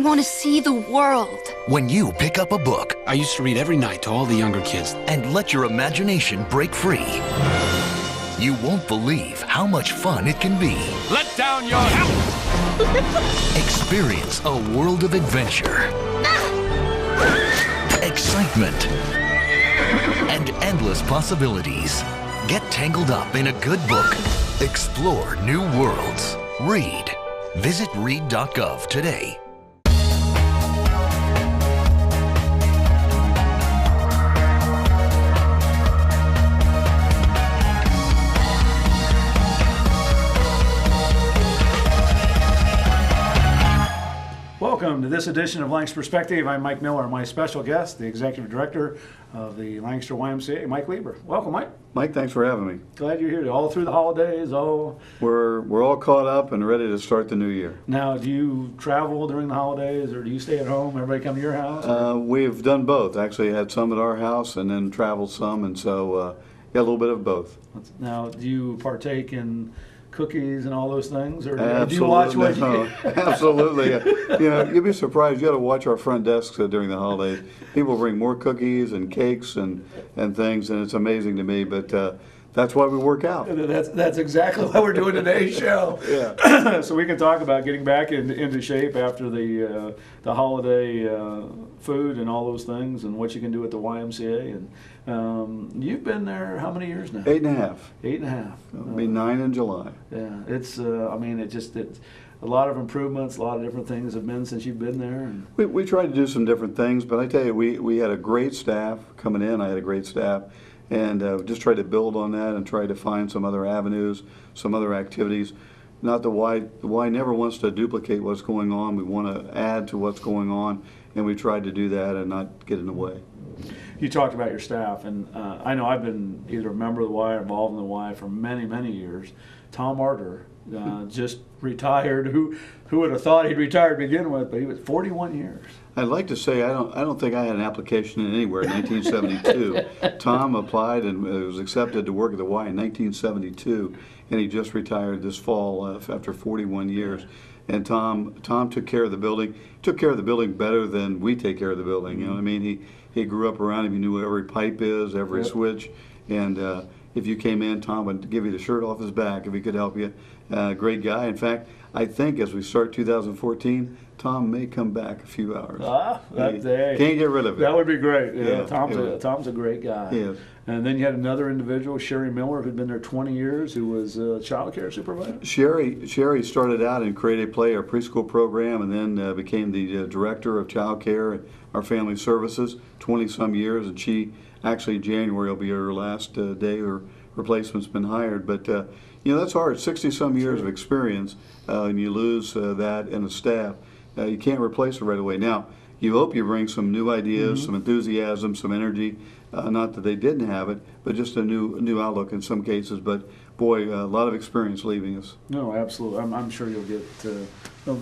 want to see the world. When you pick up a book I used to read every night to all the younger kids. and let your imagination break free, you won't believe how much fun it can be. Let down your help! Experience a world of adventure, excitement, and endless possibilities. Get tangled up in a good book. Explore new worlds. Read. Visit read.gov today. Welcome to this edition of Lancaster Perspective. I'm Mike Miller. My special guest, the Executive Director of the Lancaster YMCA, Mike Lieber. Welcome, Mike. Mike, thanks for having me. Glad you're here. All through the holidays. We're all caught up and ready to start the new year. Now, do you travel during the holidays, or do you stay at home? Everybody come to your house? We've done both. Actually, had some at our house and then traveled some, and so yeah, a little bit of both. Now, do you partake in cookies and all those things, or do you watch what you Absolutely. You know, you'd be surprised. You got to watch our front desks during the holidays. People bring more cookies and cakes and things, and it's amazing to me. But that's why we work out. That's exactly why we're doing today's show. Yeah. So we can talk about getting back into shape after the holiday food and all those things, and what you can do at the YMCA. And you've been there how many years now? 8.5. 8.5. It'll be 9 in July. Yeah, it's. I mean, it's a lot of improvements. A lot of different things have been since you've been there. And We tried to do some different things, but I tell you, we had a great staff coming in. I had a great staff. And just try to build on that and try to find some other avenues, some other activities. Not the Y never wants to duplicate what's going on. We want to add to what's going on, and we tried to do that and not get in the way. You talked about your staff, and I know I've been either a member of the Y or involved in the Y for many, many years. Tom Arter just retired. Who would have thought he'd retired to begin with? But he was 41 years. I'd like to say I don't think I had an application in anywhere in 1972. Tom applied and was accepted to work at the Y in 1972, and he just retired this fall after 41 years. And Tom took care of the building. Took care of the building better than we take care of the building. You know what I mean? He grew up around him. He knew where every pipe is, every switch, and if you came in, Tom would give you the shirt off his back if he could help you. Great guy. In fact, I think as we start 2014, Tom may come back a few hours. Can't get rid of it. That would be great. Yeah, Tom's a great guy. Yeah. And then you had another individual, Sherry Miller, who'd been there 20 years, who was a child care supervisor. Sherry started out in Create a Play, our preschool program, and then became the director of child care at our family services, 20-some years. And she actually, January will be her last day. Her replacement's been hired. But, you know, that's hard. 60-some years of experience, and you lose that and the staff. You can't replace it right away. Now, you hope you bring some new ideas, some enthusiasm, some energy. Not that they didn't have it, but just a new outlook in some cases. But boy, a lot of experience leaving us. No, absolutely. I'm sure you'll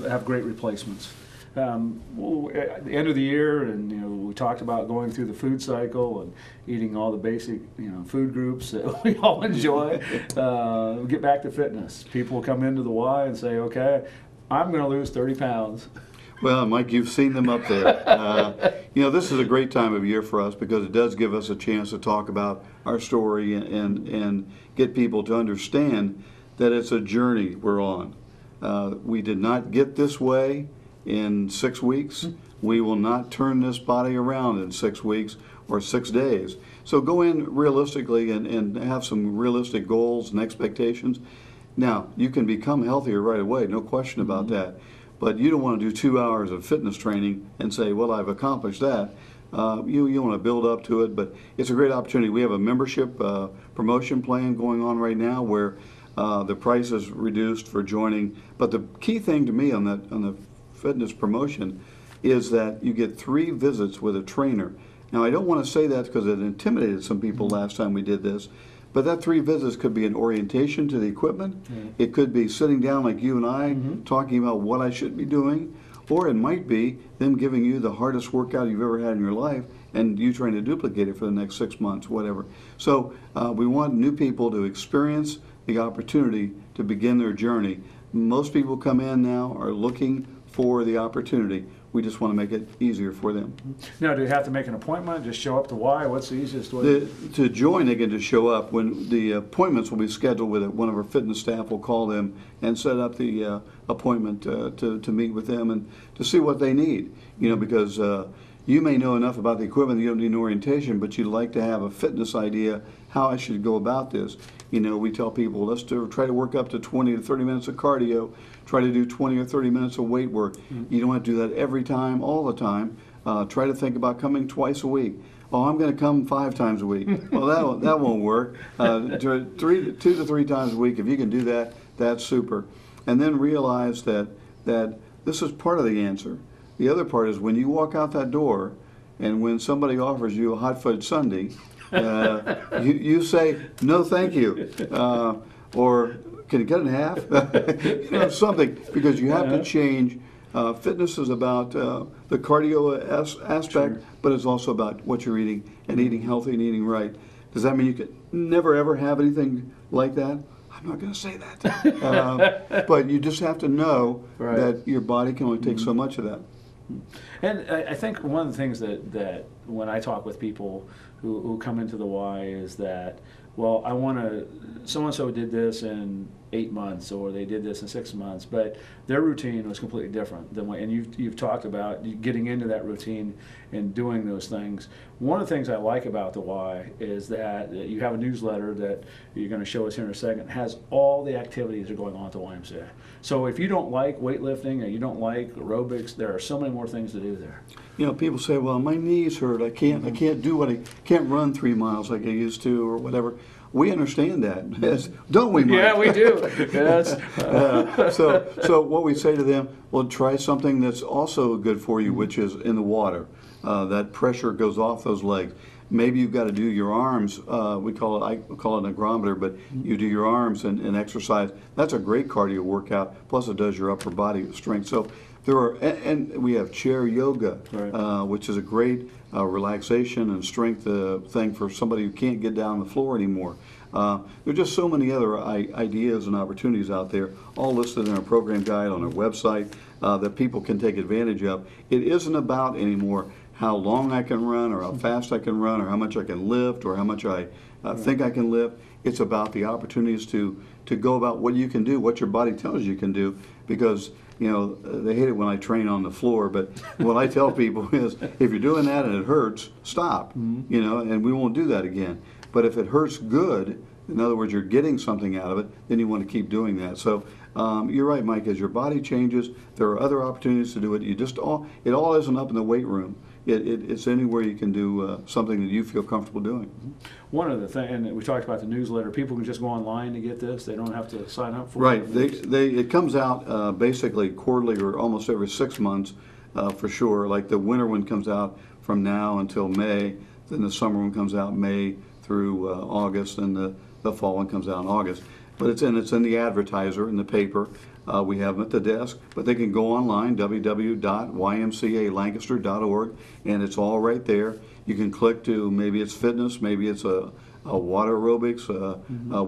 have great replacements. At the end of the year, and we talked about going through the food cycle and eating all the basic food groups that we all enjoy. Get back to fitness. People come into the Y and say, "Okay, I'm going to lose 30 pounds." Well, Mike, you've seen them up there. This is a great time of year for us because it does give us a chance to talk about our story and get people to understand that it's a journey we're on. We did not get this way in 6 weeks. We will not turn this body around in 6 weeks or 6 days. So go in realistically and have some realistic goals and expectations. Now, you can become healthier right away, no question about that. But you don't want to do 2 hours of fitness training and say, well, I've accomplished that. You want to build up to it, but it's a great opportunity. We have a membership promotion plan going on right now where the price is reduced for joining. But the key thing to me on the fitness promotion is that you get 3 visits with a trainer. Now, I don't want to say that because it intimidated some people last time we did this, but that 3 visits could be an orientation to the equipment. It could be sitting down like you and I, talking about what I should be doing, or it might be them giving you the hardest workout you've ever had in your life and you trying to duplicate it for the next 6 months, whatever. So we want new people to experience the opportunity to begin their journey. Most people come in now are looking for the opportunity. We just want to make it easier for them. Now, do you have to make an appointment? Just show up to Y? What's the easiest way? To join, they can just show up. When the appointments will be scheduled with it, one of our fitness staff will call them and set up the appointment to meet with them and to see what they need. You know, because you may know enough about the equipment that you don't need an orientation, but you'd like to have a fitness idea how I should go about this. You know, we tell people, let's try to work up to 20 to 30 minutes of cardio, try to do 20 or 30 minutes of weight work. You don't have to do that every time, all the time. Try to think about coming twice a week. Oh, I'm going to come 5 times a week. Well, that won't work. 2 to 3 times a week, if you can do that, that's super. And then realize that this is part of the answer. The other part is when you walk out that door and when somebody offers you a hot fudge sundae, you say, no thank you, or can you get it in half? You know, something, because you have to change. Fitness is about the cardio aspect, Sure. but it's also about what you're eating and eating healthy and eating right. Does that mean you could never ever have anything like that? I'm not going to say that. But you just have to know Right. that your body can only take so much of that. And I think one of the things that when I talk with people who come into the Y is that, well, I want to, so-and-so did this in 8 months, or they did this in 6 months, but their routine was completely different than what, and you've talked about getting into that routine and doing those things. One of the things I like about the Y is that you have a newsletter that you're going to show us here in a second, has all the activities that are going on at the YMCA. So if you don't like weightlifting or you don't like aerobics, there are so many more things to do there. You know, people say, "Well, my knees hurt. I can't can't run 3 miles like I used to, or whatever." We understand that, yes, don't we, Mike? Yeah, we do. Yes. So what we say to them, well, try something that's also good for you, which is in the water. That pressure goes off those legs. Maybe you've got to do your arms. I call it an hygrometer, but you do your arms and exercise. That's a great cardio workout. Plus, it does your upper body strength. So there are, and we have chair yoga, Right. which is a great relaxation and strength thing for somebody who can't get down on the floor anymore. There are just so many other ideas and opportunities out there, all listed in our program guide on our website that people can take advantage of. It isn't about anymore how long I can run or how fast I can run or how much I can lift or how much I think I can lift. It's about the opportunities to go about what you can do, what your body tells you can do, because you know, they hate it when I train on the floor, but what I tell people is, if you're doing that and it hurts, stop, you know, and we won't do that again. But if it hurts good, in other words, you're getting something out of it, then you want to keep doing that. So you're right, Mike, as your body changes, there are other opportunities to do it. It all isn't up in the weight room. It's anywhere you can do something that you feel comfortable doing. One of the things, and we talked about the newsletter, people can just go online to get this. They don't have to sign up for Right. it. It comes out basically quarterly or almost every 6 months for sure. Like the winter one comes out from now until May. Then the summer one comes out May through August, and the fall one comes out in August. But it's in the advertiser in the paper. We have them at the desk, but they can go online, www.ymcalancaster.org, and it's all right there. You can click to, maybe it's fitness, maybe it's a water aerobics,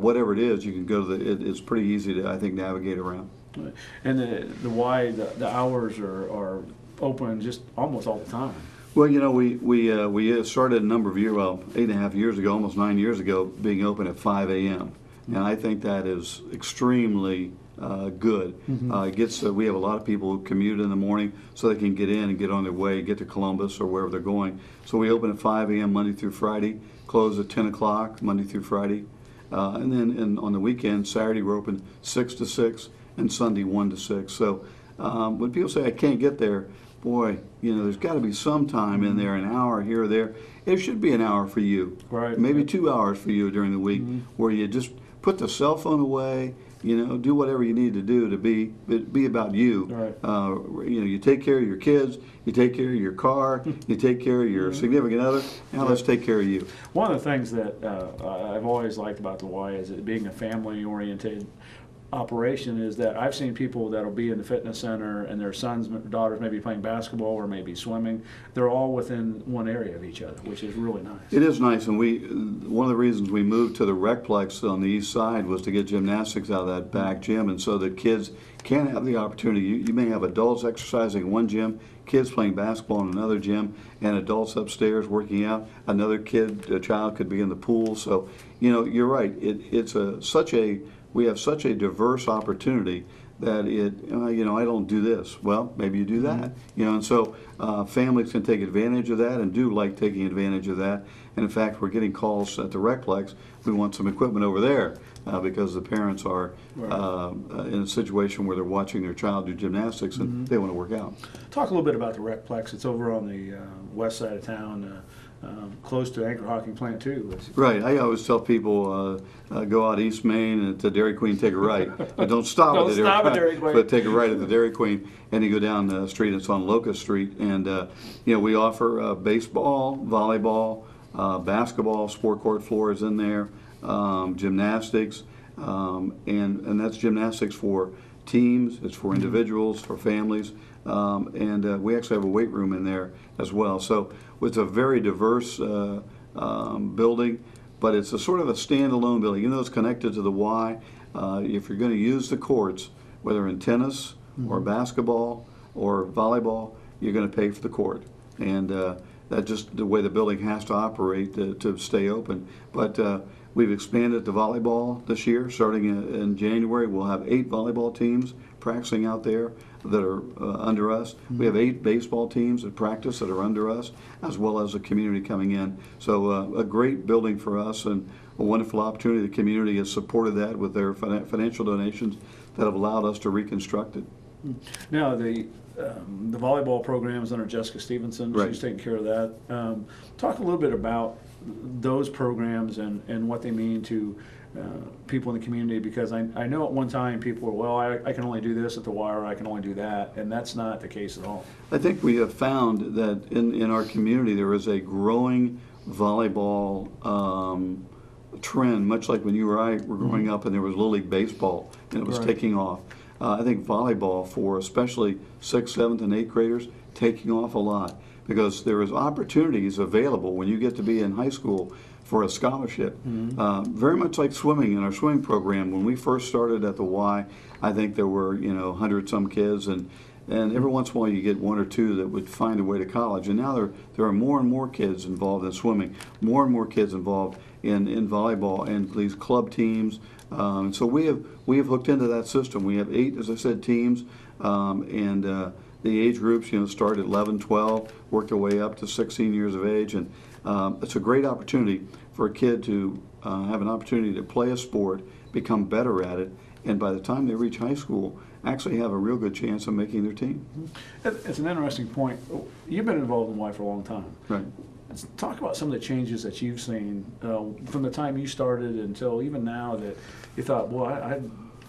whatever it is. You can go to it's pretty easy to, I think, navigate around. And the hours are open just almost all the time. Well, you know, we started a number of years, 8.5 years ago, almost 9 years ago, being open at 5 a.m. And I think that is extremely good. We have a lot of people who commute in the morning so they can get in and get on their way, get to Columbus or wherever they're going. So we open at 5 a.m. Monday through Friday, close at 10 o'clock Monday through Friday. And then on the weekend, Saturday we're open 6 to 6 and Sunday 1 to 6. So when people say I can't get there, boy, you know, there's got to be some time in there, an hour here or there. It should be an hour for you, Right. maybe 2 hours for you during the week, where you just put the cell phone away, you know, do whatever you need to do to be about you. Right. You know, you take care of your kids, you take care of your car, you take care of your significant other. Now let's take care of you. One of the things that I've always liked about the Y is it being a family-oriented operation is that I've seen people that'll be in the fitness center and their sons and daughters may be playing basketball or maybe swimming. They're all within one area of each other, which is really nice. It is nice, and one of the reasons we moved to the Recplex on the east side was to get gymnastics out of that back gym, and so that kids can have the opportunity. You may have adults exercising in one gym, kids playing basketball in another gym, and adults upstairs working out. Another child could be in the pool. So, you're right. We have such a diverse opportunity that I don't do this. Well, maybe you do that. And so families can take advantage of that and do like taking advantage of that. And in fact, we're getting calls at the Recplex. We want some equipment over there because the parents are in a situation where they're watching their child do gymnastics and they want to work out. Talk a little bit about the Recplex. It's over on the west side of town. Close to Anchor Hocking Plant too. Right. I always tell people go out East Main and at the Dairy Queen take a right. And don't stop at the Dairy Queen, but take a right at the Dairy Queen, and you go down the street. It's on Locust Street, and we offer baseball, volleyball, basketball, sport court floors in there, gymnastics, and that's gymnastics for teams. It's for individuals, for families, and we actually have a weight room in there as well. So it's a very diverse building, but it's a sort of a standalone building. It's connected to the Y. If you're going to use the courts, whether in tennis or basketball or volleyball, you're going to pay for the court. And that's just the way the building has to operate to stay open. But we've expanded to volleyball this year. Starting in January, we'll have 8 volleyball teams practicing out there that are under us. We have 8 baseball teams that practice that are under us, as well as a community coming in. So a great building for us and a wonderful opportunity. The community has supported that with their financial donations that have allowed us to reconstruct it. Now, the volleyball program is under Jessica Stevenson. Right. She's taking care of that. Talk a little bit about those programs and what they mean to people in the community, because I know at one time people were, I can only do this at the Y, or I can only do that, and that's not the case at all. I think we have found that in our community there is a growing volleyball trend, much like when you or I were growing up and there was Little League Baseball and it was taking off. I think volleyball for especially 6th, 7th, and 8th graders taking off a lot, because there is opportunities available when you get to be in high school for a scholarship. Very much like swimming in our swimming program. When we first started at the Y, I think there were 100-some kids, and every once in a while you get 1 or 2 that would find a way to college. And now there are more and more kids involved in swimming, more and more kids involved in volleyball and these club teams. So we have hooked into that system. We have 8, as I said, teams, and the age groups start at 11, 12, work their way up to 16 years of age, and it's a great opportunity for a kid to have an opportunity to play a sport, become better at it, and by the time they reach high school, actually have a real good chance of making their team. It's an interesting point. You've been involved in Y for a long time. Right. Let's talk about some of the changes that you've seen from the time you started until even now, that you thought,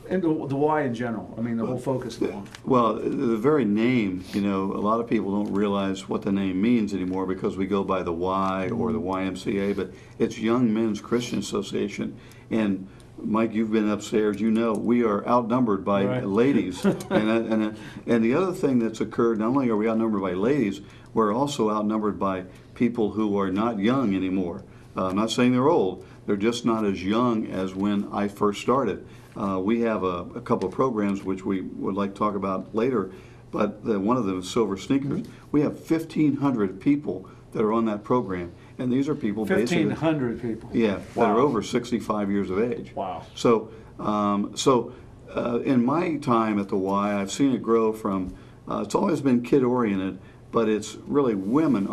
and the Y in general. I mean, the whole focus of the Y. Well, the very name, a lot of people don't realize what the name means anymore because we go by the Y or the YMCA, but it's Young Men's Christian Association. And Mike, you've been upstairs. We are outnumbered by ladies. and the other thing that's occurred, not only are we outnumbered by ladies, we're also outnumbered by people who are not young anymore. I'm not saying they're old. They're just not as young as when I first started. We have a couple of programs which we would like to talk about later, but one of them is Silver Sneakers. We have 1,500 people that are on that program, and these are people 1,500 people. Yeah, that are over 65 years of age. Wow. So, in my time at the Y, I've seen it grow from. It's always been kid-oriented, but it's really women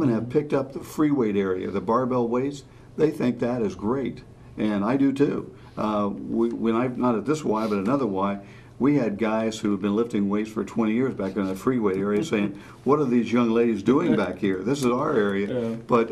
have picked up the free weight area, the barbell weights. They think that is great, and I do too. When I'm not at this Y, but another Y, we had guys who have been lifting weights for 20 years back in the free weight area saying, what are these young ladies doing back here? This is our area. Yeah. But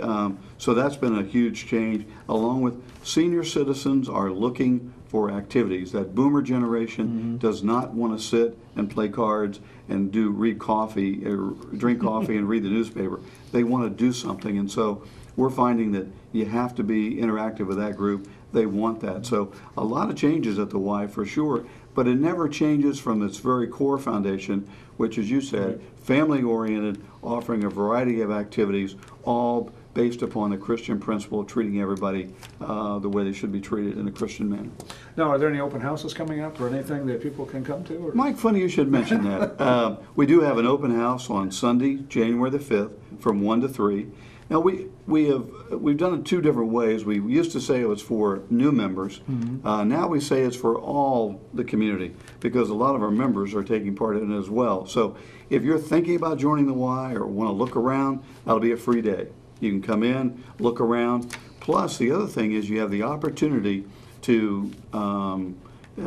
so that's been a huge change, along with senior citizens are looking for activities. That boomer generation does not want to sit and play cards and drink coffee and read the newspaper. They want to do something, and so we're finding that you have to be interactive with that group. they want that. So a lot of changes at the Y for sure, but it never changes from its very core foundation, which, as you said, family-oriented, offering a variety of activities, all based upon the Christian principle of treating everybody the way they should be treated in a Christian manner. Now, are there any open houses coming up or anything that people can come to? Or? Mike, funny you should mention that. We do have an open house on Sunday, January the 5th, from 1 to 3. Now, we've done it two different ways. We used to say it was for new members. Now we say it's for all the community, because a lot of our members are taking part in it as well. So if you're thinking about joining the Y or want to look around, that'll be a free day. You can come in, look around. Plus, the other thing is you have the opportunity to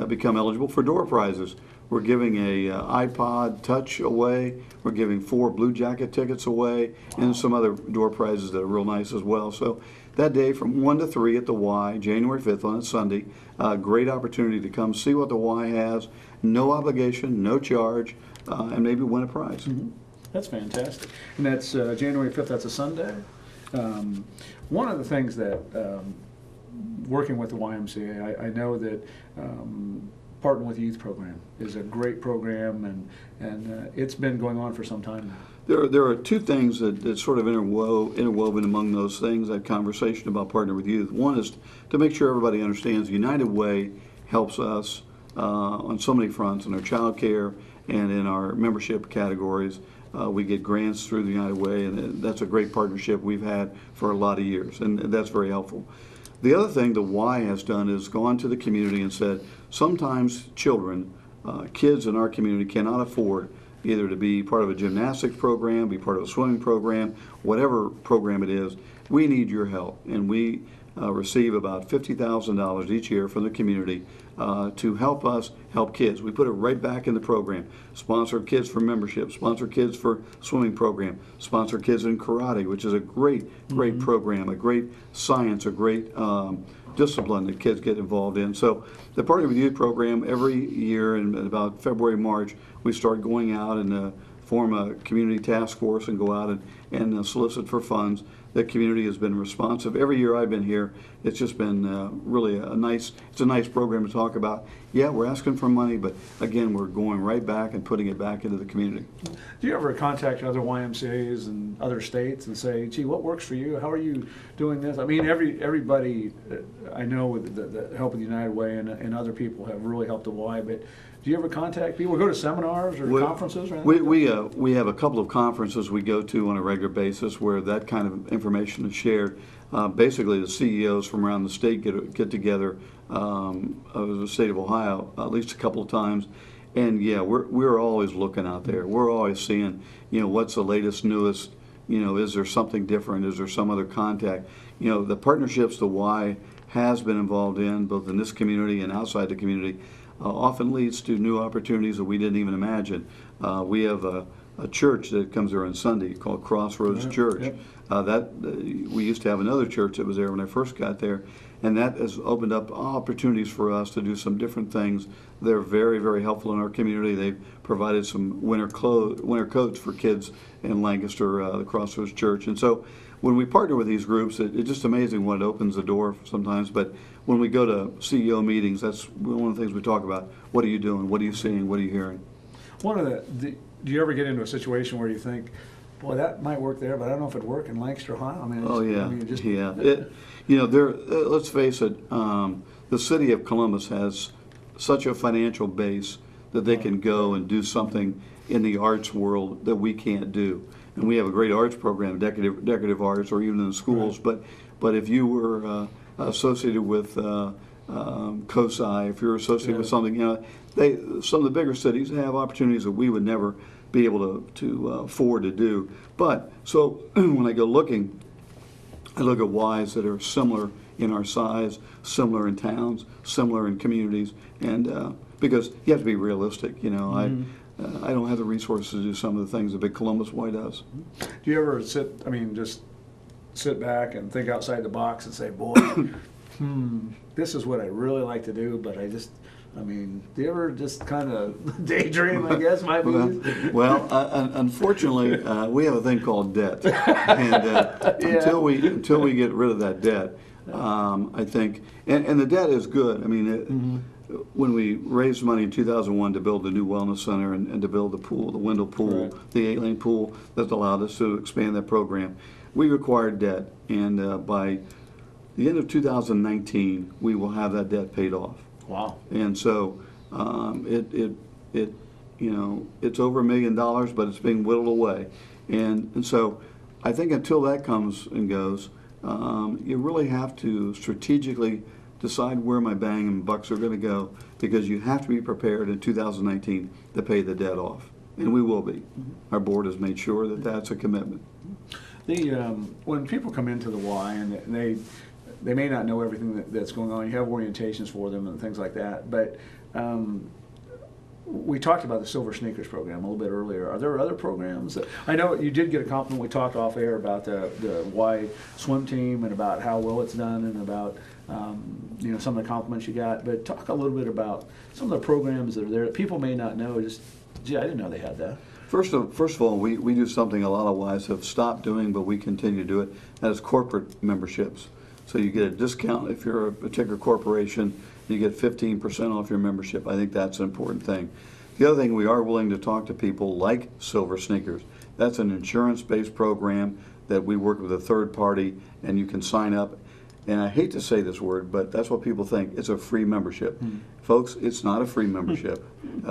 become eligible for door prizes. We're giving a iPod Touch away. We're giving 4 Blue Jacket tickets away, and some other door prizes that are real nice as well. So that day from 1 to 3 at the Y, January 5th on a Sunday, great opportunity to come see what the Y has. No obligation, no charge, and maybe win a prize. That's fantastic. And that's January 5th, that's a Sunday. One of the things that, working with the YMCA, I know that Partner with Youth program is a great program, and it's been going on for some time now. There are two things that sort of interwoven among those things, that conversation about Partner with Youth. One is to make sure everybody understands United Way helps us on so many fronts, in our child care and in our membership categories. We get grants through the United Way, and that's a great partnership we've had for a lot of years, and that's very helpful. The other thing the Y has done is gone to the community and said, sometimes children, kids in our community cannot afford either to be part of a gymnastics program, be part of a swimming program, whatever program it is. We need your help, and we receive about $50,000 each year from the community to help us help kids. We put it right back in the program. Sponsor kids for membership, sponsor kids for swimming program, sponsor kids in karate, which is a great program, a great science, a great discipline that kids get involved in. So the Partner with Youth program, every year in about February, March, we start going out and form a community task force and go out and solicit for funds. The community has been responsive. Every year I've been here, it's just been really a nice program to talk about. Yeah, we're asking for money, but again, we're going right back and putting it back into the community. Do you ever contact other YMCAs and other states and say, gee, what works for you? How are you doing this? I mean, everybody I know with the help of the United Way and other people have really helped the Y, but do you ever contact people, or go to seminars or conferences or anything? We have a couple of conferences we go to on a regular basis where that kind of information is shared. Basically, the CEOs from around the state get together of the state of Ohio at least a couple of times, and yeah, we're always looking out there. We're always seeing, what's the latest, newest. Is there something different? Is there some other contact? The partnerships the Y has been involved in, both in this community and outside the community, often leads to new opportunities that we didn't even imagine. We have a church that comes there on Sunday called Crossroads Church. We used to have another church that was there when I first got there, and that has opened up opportunities for us to do some different things. They're very, very helpful in our community. They've provided some winter coats for kids in Lancaster, the Crossroads Church. And so when we partner with these groups, it's just amazing what it opens the door sometimes. But when we go to CEO meetings, that's one of the things we talk about. What are you doing? What are you seeing? What are you hearing? Do you ever get into a situation where you think, boy, that might work there, but I don't know if it'd work in Lancaster, Ohio? Let's face it, the city of Columbus has such a financial base that they can go and do something in the arts world that we can't do. And we have a great arts program, decorative arts, or even in the schools. Right. But if you were associated with COSI, if you're associated with something, some of the bigger cities have opportunities that we would never be able to afford to do. But so when I go looking, I look at Ys that are similar in our size, similar in towns, similar in communities, and because you have to be realistic, I don't have the resources to do some of the things that Big Columbus Y does. Do you ever just sit back and think outside the box and say, boy, this is what I really like to do, but do you ever just kind of daydream, I guess, might be? Unfortunately, we have a thing called debt, and until we get rid of that debt, I think, and the debt is good. I mean, when we raised money in 2001 to build the new wellness center and to build the pool, the Wendell pool, Right. the 8-lane pool that allowed us to expand that program, we required debt, and by the end of 2019, we will have that debt paid off. Wow. And so it's over $1 million, but it's being whittled away. And so I think until that comes and goes, you really have to strategically decide where my bang and bucks are going to go, because you have to be prepared in 2019 to pay the debt off. And we will be. Our board has made sure that that's a commitment. When people come into the Y and they may not know everything that's going on, you have orientations for them and things like that, but we talked about the Silver Sneakers program a little bit earlier. Are there other programs? I know you did get a compliment. We talked off air about the Y swim team and about how well it's done and about some of the compliments you got. But talk a little bit about some of the programs that are there that people may not know. Just, gee, I didn't know they had that. First of all, we do something a lot of Ys have stopped doing, but we continue to do it. That is corporate memberships. So you get a discount if you're a particular corporation. You get 15% off your membership. I think that's an important thing. The other thing, we are willing to talk to people like Silver Sneakers. That's an insurance-based program that we work with a third party, and you can sign up. And I hate to say this word, but that's what people think. It's a free membership. Folks, it's not a free membership.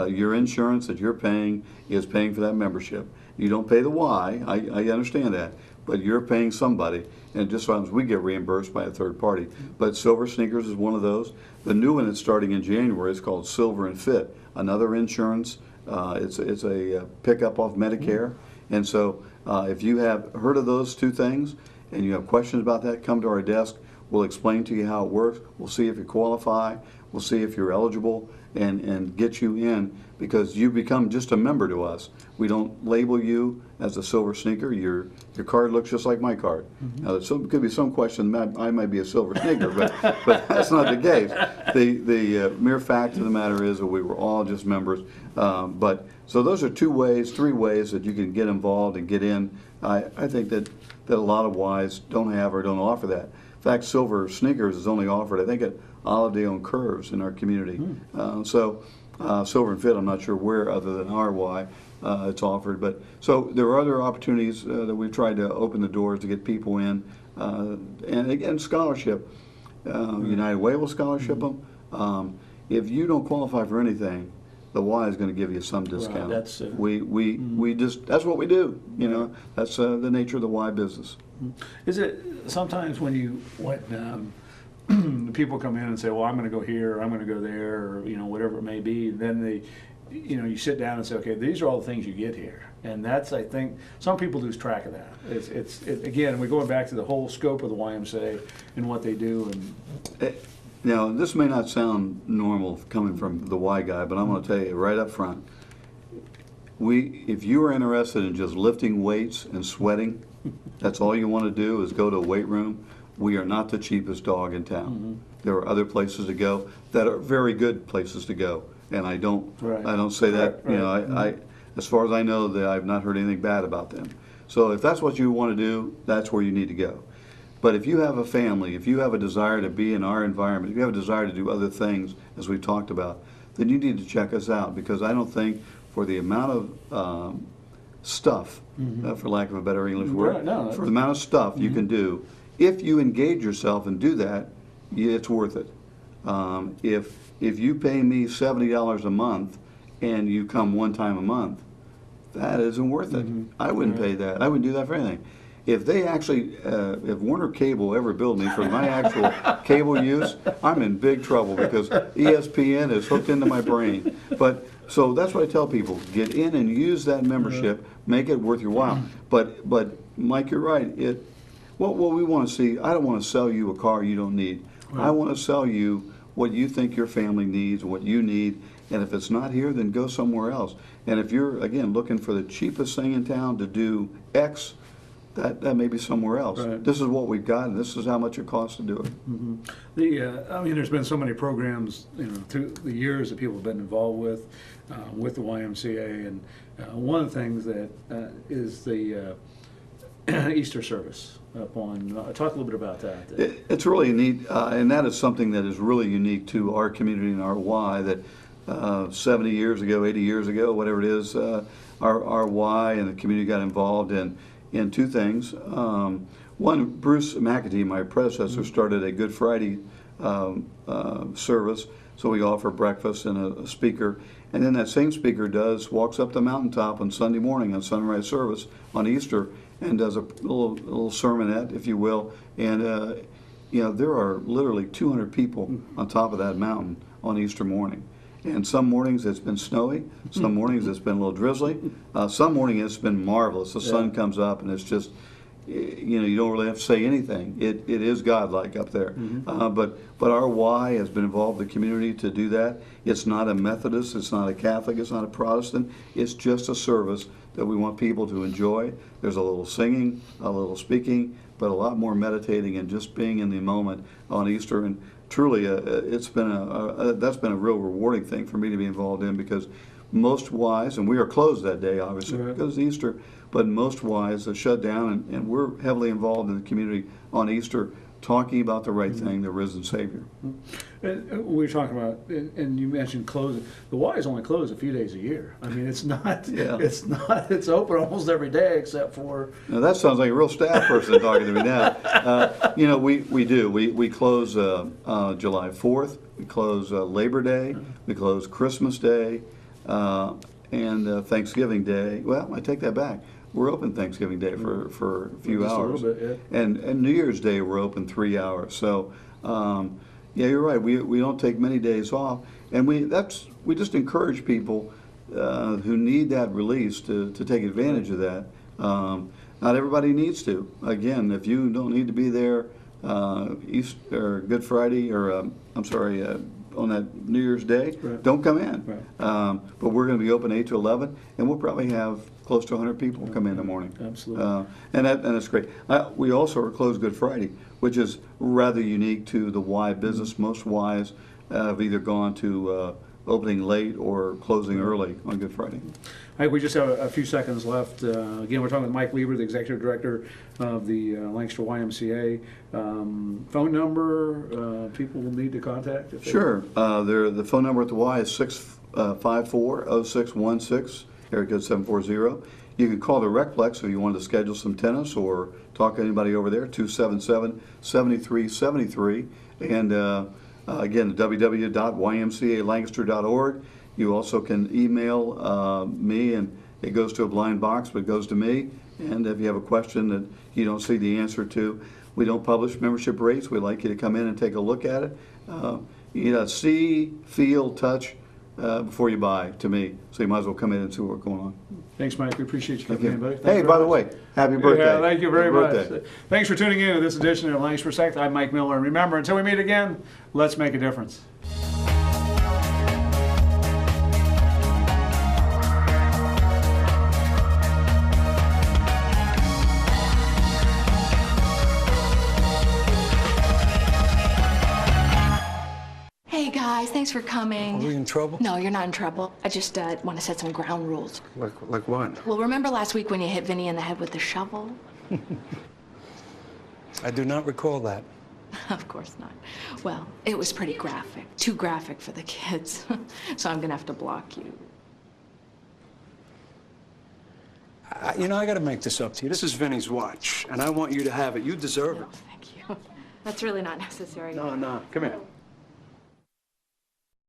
Your insurance that you're paying is paying for that membership. You don't pay the Y, I understand that, but you're paying somebody, and just sometimes we get reimbursed by a third party. But Silver Sneakers is one of those. The new one that's starting in January is called Silver and Fit, another insurance. It's a pickup off Medicare. And so if you have heard of those two things and you have questions about that, come to our desk. We'll explain to you how it works. We'll see if you qualify. We'll see if you're eligible and get you in, because you become just a member to us. We don't label you as a Silver Sneaker. Your card looks just like my card. Now, there could be some question I might be a Silver Sneaker, but that's not the case. The mere fact of the matter is that we were all just members. So those are 3 ways that you can get involved and get in. I think that a lot of Ys don't have or don't offer that. In fact, Silver Sneakers is only offered, I think, at Olivedale and Curves in our community. Silver and Fit, I'm not sure where other than our Y it's offered. But so there are other opportunities that we've tried to open the doors to get people in. And again, scholarship. United Way will scholarship them. If you don't qualify for anything, the Y is going to give you some discount. Right, that's, we just, that's what we do. That's the nature of the Y business. Is it sometimes when people come in and say, well, I'm going to go here, or I'm going to go there, or whatever it may be, then you sit down and say, okay, these are all the things you get here. And that's, I think, some people lose track of that. Again, we're going back to the whole scope of the YMCA and what they do. And now, this may not sound normal coming from the Y guy, but I'm going to tell you right up front. If you are interested in just lifting weights and sweating, that's all you want to do is go to a weight room, we are not the cheapest dog in town. There are other places to go that are very good places to go, and I don't say that. I as far as I know, that I've not heard anything bad about them. So if that's what you want to do, that's where you need to go. But if you have a family, if you have a desire to be in our environment, if you have a desire to do other things, as we've talked about, then you need to check us out, because I don't think for the amount of stuff, for lack of a better English word, for the amount of stuff you can do, if you engage yourself and do that, it's worth it. If you pay me $70 a month and you come one time a month, that isn't worth it. I wouldn't pay that. I wouldn't do that for anything. If they actually, if Warner Cable ever billed me for my actual cable use, I'm in big trouble, because ESPN is hooked into my brain. So that's what I tell people: get in and use that membership, make it worth your while. But Mike, you're right. What we want to see, I don't want to sell you a car you don't need. I want to sell you what you think your family needs, what you need. And if it's not here, then go somewhere else. And if you're, again, looking for the cheapest thing in town to do X, that may be somewhere else. Right. This is what we've got, and this is how much it costs to do it. There's been so many programs, through the years that people have been involved with the YMCA, and one of the things that is Easter service up on. Talk a little bit about that. It's really neat, and that is something that is really unique to our community and our Y. That 70 years ago, 80 years ago, whatever it is, our Y and the community got involved in two things. One, Bruce McAtee, my predecessor, started a Good Friday service. So we offer breakfast and a speaker. And then that same speaker walks up the mountaintop on Sunday morning on sunrise service on Easter and does a little sermonette, if you will. And, there are literally 200 people on top of that mountain on Easter morning. And some mornings it's been snowy, some mornings it's been a little drizzly, some morning it's been marvelous. The sun comes up and it's just, you don't really have to say anything. It is godlike up there. But our Y has been involved in the community to do that. It's not a Methodist, it's not a Catholic, it's not a Protestant. It's just a service that we want people to enjoy. There's a little singing, a little speaking, but a lot more meditating and just being in the moment on Easter. And truly, that's been a real rewarding thing for me to be involved in, because most Ys, and we are closed that day, obviously, because it's Easter, but most Ys are shut down, and we're heavily involved in the community on Easter, talking about the right thing, the risen Savior. We were talking about, and you mentioned closing. The Y is only closed a few days a year. I mean, it's not. It's not. It's open almost every day except for. Now that sounds like a real staff person talking to me now. We do. We close July 4th. We close Labor Day. We close Christmas Day, and Thanksgiving Day. Well, I take that back. We're open Thanksgiving Day for a few hours, a little bit, and New Year's Day we're open 3 hours. So, you're right. We don't take many days off, and we just encourage people who need that release to take advantage of that. Not everybody needs to. Again, if you don't need to be there Easter or Good Friday or on that New Year's Day, don't come in. But we're going to be open 8 to 11, and we'll probably have close to 100 people come in the morning. Absolutely. And that's great. We also are closed Good Friday, which is rather unique to the Y business. Most Ys have either gone to opening late or closing early on Good Friday. I think we just have a few seconds left. Again, we're talking with Mike Lieber, the Executive Director of the Lancaster YMCA. Phone number people will need to contact? Sure. The phone number at the Y is 654-0616, area code 740. You can call the Recplex if you wanted to schedule some tennis or talk to anybody over there, 277-7373. And again, www.ymcalancaster.org. You also can email me, and it goes to a blind box, but it goes to me. And if you have a question that you don't see the answer to, we don't publish membership rates. We'd like you to come in and take a look at it. See, feel, touch before you buy, to me. So you might as well come in and see what's going on. Thanks, Mike. We appreciate you coming in, buddy. Hey, by the way, happy birthday. Yeah, thank you very much. Birthday. Thanks for tuning in to this edition of Lancaster Perspective. I'm Mike Miller. And remember, until we meet again, let's make a difference. Hey guys, thanks for coming. Are we in trouble? No, you're not in trouble. I just want to set some ground rules. Like what? Well, remember last week when you hit Vinny in the head with the shovel? I do not recall that. Of course not. Well, it was pretty graphic. Too graphic for the kids. So I'm gonna have to block you. I gotta make this up to you. This is Vinny's watch, and I want you to have it. You deserve No, it. thank you. That's really not necessary. No, come here.